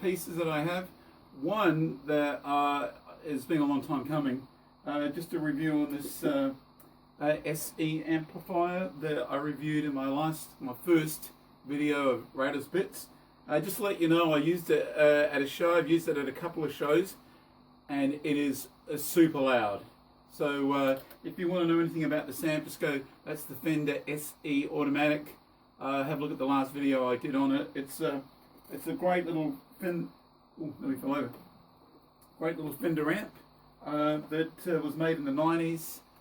pieces that I have. One that has been a long time coming. Just a review on this SE amplifier that I reviewed in my first video of Ratters Bits. Just to let you know, I used it at a show. I've used it at a couple of shows, and it is super loud. So if you want to know anything about the amp, just go. That's the Fender SE Automatic. Have a look at the last video I did on it. It's a great little great little Fender amp that was made in the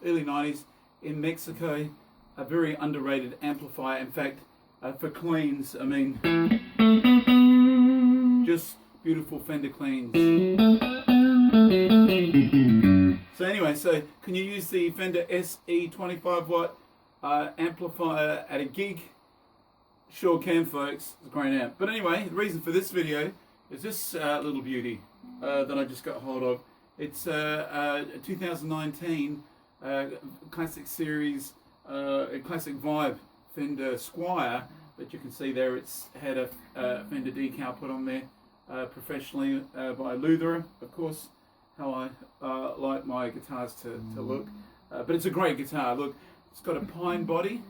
early 90s in Mexico. A very underrated amplifier. In fact, for cleans, I mean, just beautiful Fender cleans. So anyway, can you use the Fender SE 25 watt amplifier at a gig? Sure can, folks. It's a great amp. But anyway, the reason for this video is this little beauty that I just got hold of. It's a 2019 Classic Series, Classic Vibe Fender Squier. But you can see there it's had a Fender decal put on there professionally by Lutherer, of course. How I like my guitars to look. But it's a great guitar. Look, it's got a pine body,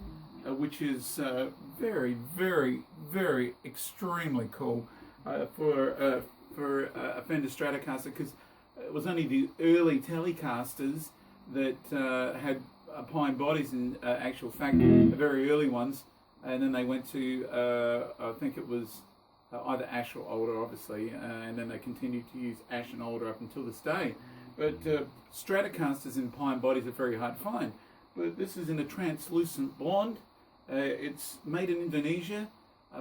which is very, very, very extremely cool for a Fender Stratocaster, because it was only the early Telecasters that had pine bodies in actual fact, the very early ones, and then they went to I think it was either ash or alder, obviously, and then they continued to use ash and alder up until this day. But Stratocasters in pine bodies are very hard to find. But this is in a translucent blonde. It's made in Indonesia,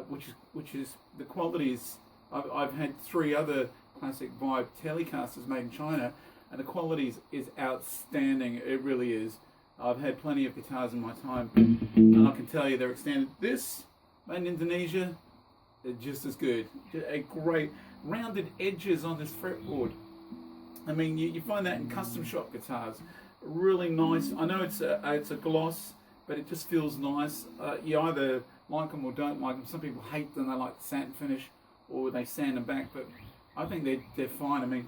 which is the quality is. I've had 3 other Classic Vibe Telecasters made in China, and the quality is outstanding. It really is. I've had plenty of guitars in my time, and I can tell you they're extended. This, made in Indonesia, they're just as good. A great rounded edges on this fretboard. I mean, you find that in custom shop guitars. Really nice. I know it's a gloss, but it just feels nice. You either like them or don't like them. Some people hate them. They like the satin finish, or they sand them back. But I think they're fine. I mean,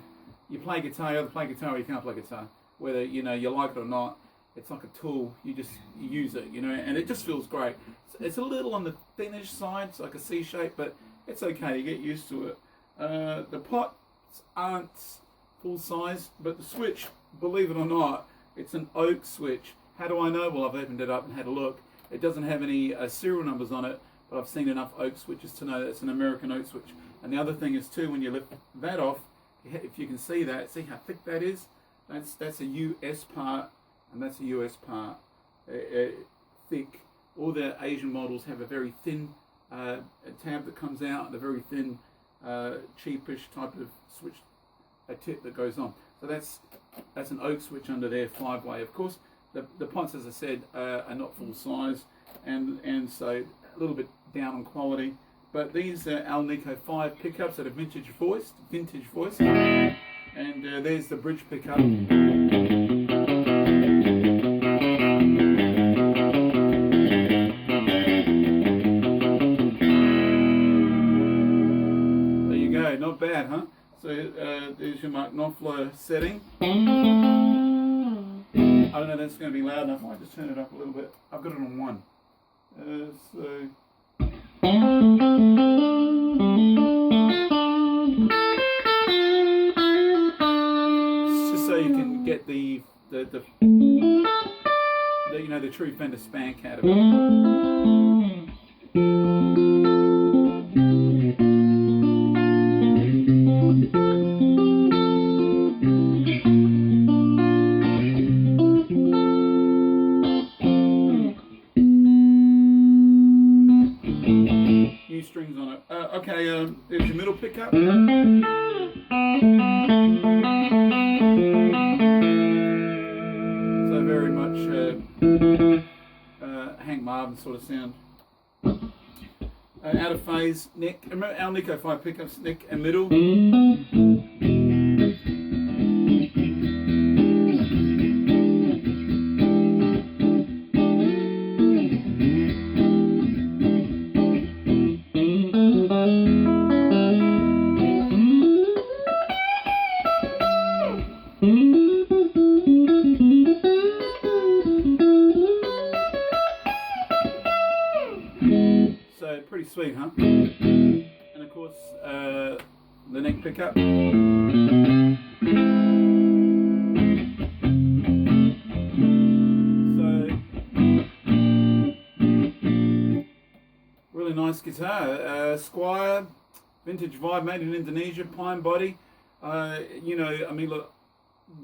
you play guitar, you either play guitar or you can't play guitar. Whether you like it or not, it's like a tool. You use it, and it just feels great. It's a little on the thinnish side. It's like a C shape, but it's okay. You get used to it. The pots aren't full size, but the switch, believe it or not, it's an oak switch. How do I know? Well, I've opened it up and had a look. It doesn't have any serial numbers on it, but I've seen enough oak switches to know that it's an American oak switch. And the other thing is too, when you lift that off, if you can see that, see how thick that is? That's a US part, and that's a US part. Thick. All the Asian models have a very thin tab that comes out, and a very thin, cheapish type of switch, a tip that goes on. So that's an oak switch under there, 5-way. Of course, the pots, as I said, are not full size, and so a little bit down on quality. But these are Alnico 5 pickups at a vintage voice, and there's the bridge pickup. Not bad, huh? So there's your Mark Knopfler setting. I don't know if that's going to be loud enough. I might just turn it up a little bit. I've got it on 1. Just so you can get the true Fender spank out of it. Strings on it. Okay, there's your middle pickup. So very much Hank Marvin sort of sound. Out of phase neck. Remember Alnico 5 pickups, neck and middle. Pretty sweet, huh? And of course, the neck pickup. So, really nice guitar. Squier, vintage vibe, made in Indonesia, pine body. You know, I mean, look,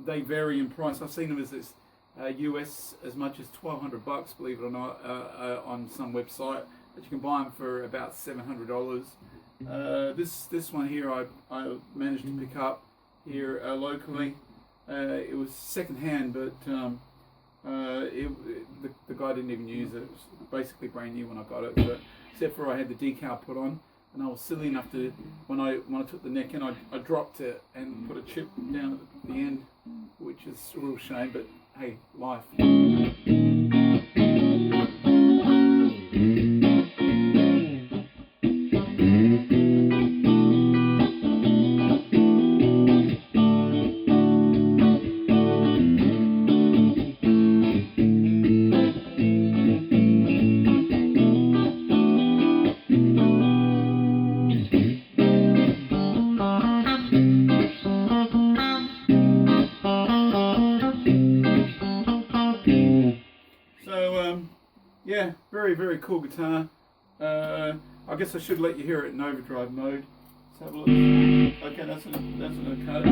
they vary in price. I've seen them as this US as much as $1,200, believe it or not, on some website. But you can buy them for about $700. This one here I managed to pick up here locally. It was second hand, but the guy didn't even use it. It was basically brand new when I got it, but except for I had the decal put on, and I was silly enough to when I took the neck in, I dropped it and put a chip down at the end, which is a real shame. But hey, life. Yeah, very, very cool guitar. I guess I should let you hear it in overdrive mode. Let's have a look. Okay, that's an cut.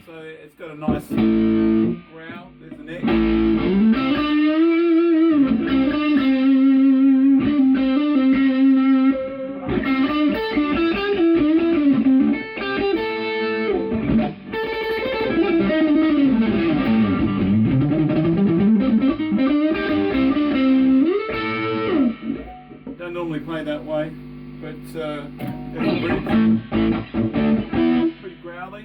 So it's got a nice growl. There's the neck. Don't normally play that way, but pretty growly.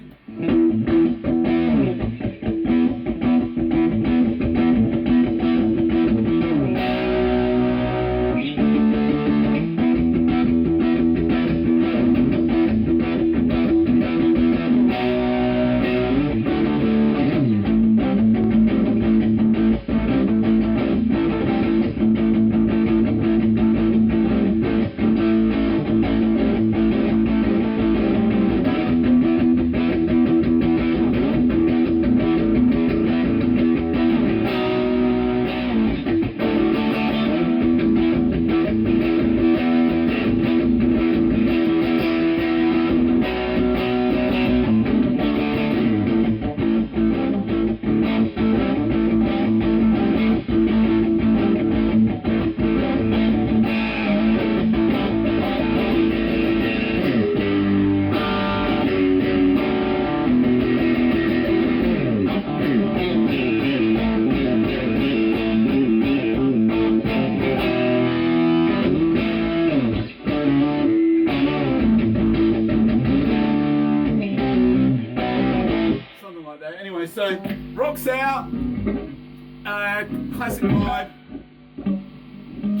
Anyway, so rocks out, classic vibe.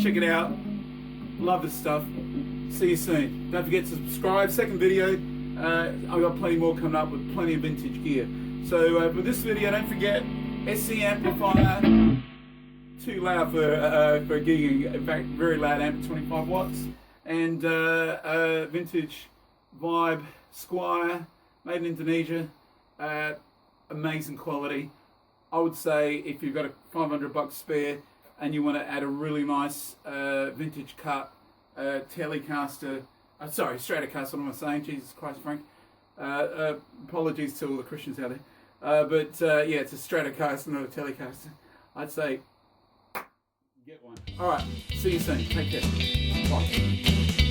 Check it out. Love this stuff. See you soon. Don't forget to subscribe. Second video. I've got plenty more coming up with plenty of vintage gear. So for this video, don't forget SC amplifier. Too loud for gigging. In fact, very loud amp, 25 watts. And vintage vibe Squier, made in Indonesia. Amazing quality. I would say if you've got a $500 spare and you want to add a really nice vintage cut Telecaster, sorry, Stratocaster, what am I saying? Jesus Christ, Frank. Apologies to all the Christians out there. But yeah, it's a Stratocaster, not a Telecaster. I'd say get one. Alright, see you soon. Take care. Bye.